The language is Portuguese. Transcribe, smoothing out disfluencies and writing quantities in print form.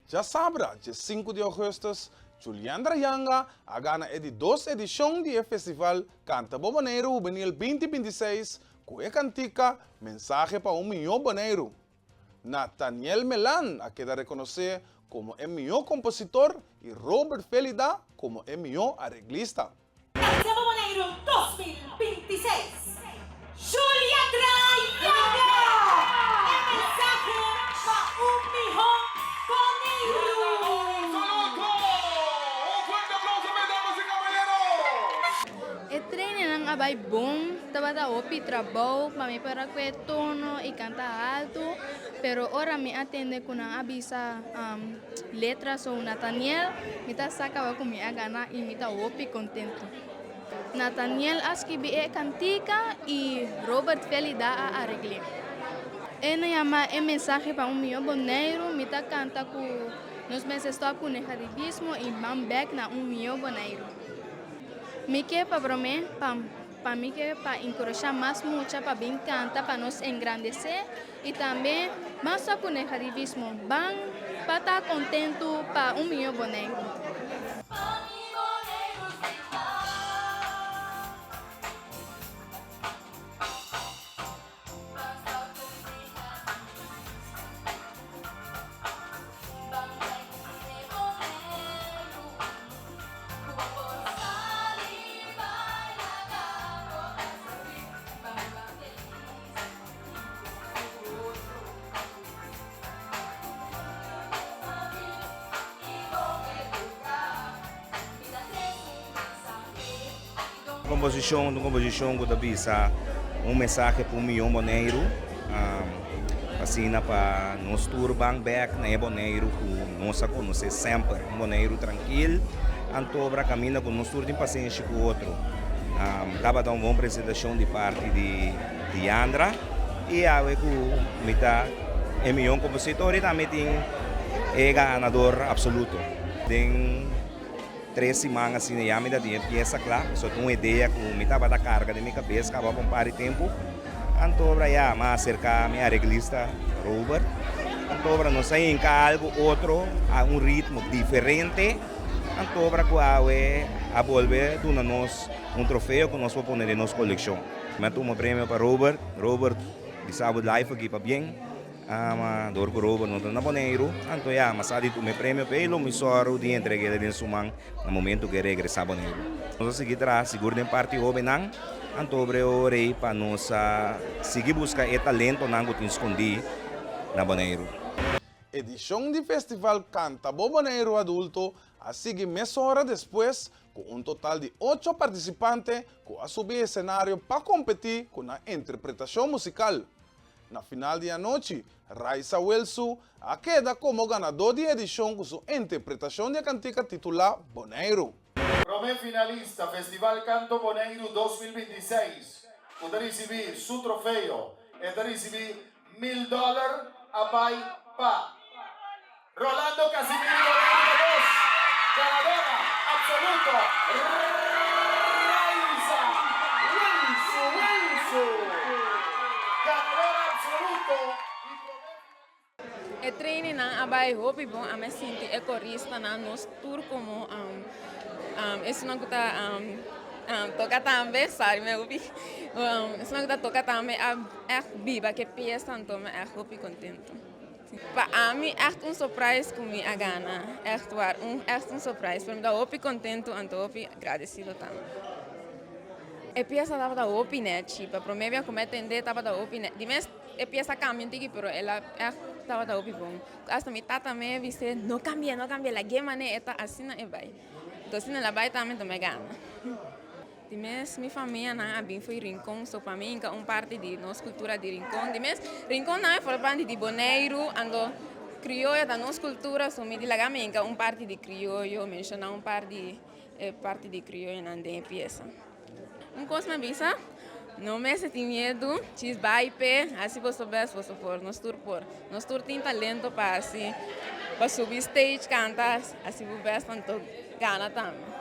Já sabra, dia 5 de agosto, Juliandra Yanga a gana a 2 edição do Festival Canta Boboneiro Juvenil 2026, com a cantica Mensagem para Milhão Boneiro. Nathaniel Melan a queda reconhecer como o melhor compositor e Robert Felida como o melhor arreglista. Canta Boboneiro 2026, Juliandra Yanga, el mensaje para Milhão Boneiro. E treino ng abay bom, tabata opi trabaho, mami para que tono y canta alto, pero ahora me atende con una avisa letras o Nathaniel, mita saca con mi gana y mita opi contento. Nathaniel escribe cantica y Robert Felida a arregle. Él llama el mensaje para Milhão Boneiro, mita canta con nos meses stop con negativismo y van back na Milhão Boneiro. Me que para brome, para mí que para encorajar más mucha para bien canta, para nos engrandecer y también más con negativismo, van para estar contento para Milhão Boneiro. Composição que tabisa mensagem para Milhão Boneiro, assim para nós turban back na Boneiro que nós conhecemos sempre, Boneiro tranquilo, antobra caminha com nós turdim paciência com o outro. Acaba de uma boa apresentação de parte de Andra e a ver que mita é Milhão compositor e também tem ganador absoluto. Tem 3 semanas assim, já me dá de pieza claro, só tenho uma ideia que me estava da carga de minha cabeça, acaba com par de tempo. Antobra já mais cerca minha arreglista Robert. Antobra não sai em algo outro, a ritmo diferente. Antobra que a volver a nós troféu que nós vamos pôr em nossa coleção. Me tomo prêmio para Robert. Robert, de sábado live aqui para bem. Dor ko Robert no na Boneiro, anto ya masadi tu me prêmio pelo me soro de entregue de sumang no momento que regresa Boneiro. Nós seguir atrás, seguro de parte obenang, anto obreo rei para nós seguir buscar e talento nango tin escondi na Boneiro. Edição do Festival Canta Boboneiro Adulto a seguir meia hora depois, com total de 8 participantes que a subir cenário para competir com a interpretação musical. Na final de noite, Raisa Welsu a queda como ganador de edição com sua interpretação de cantica titular Boneiro. Primer finalista, Festival Canto Boneiro 2026, que recibir su trofeo e recibir $1000 a Pai Pa. Rolando Casimiro Boneiro 2, ganadora absoluto, Raisa Welsu. E treino na abai hopi bom a me sinti e corista na nos tour como isso não está toca também sabe me hopi isso não está toca também é viva que peça então é hopi contento para mim é surprise com minha gana é surprise para mim dá hopi contento então hopi agradecido também. E pieza estava da opi né chipa para mim como entender estava da opi né de mês e pieza cambia tiki pero ela estava da opi bom hasta mi tata me disse não cambia la gema né eta assim não vai então assim ela vai também me gana de mês minha família na bem foi rincão só para mim parte de nossa cultura de rincão de mês rincão não é fora parte de Boneiro ando crioulo da nossa cultura só me de lá parte de crioulo mencionar parte de crioulo na de pieza coisa me avisa, não me senti medo, chis vai pé, assim você for, nós tem talento para assim, para subir stage cantar, assim você tanto gana também.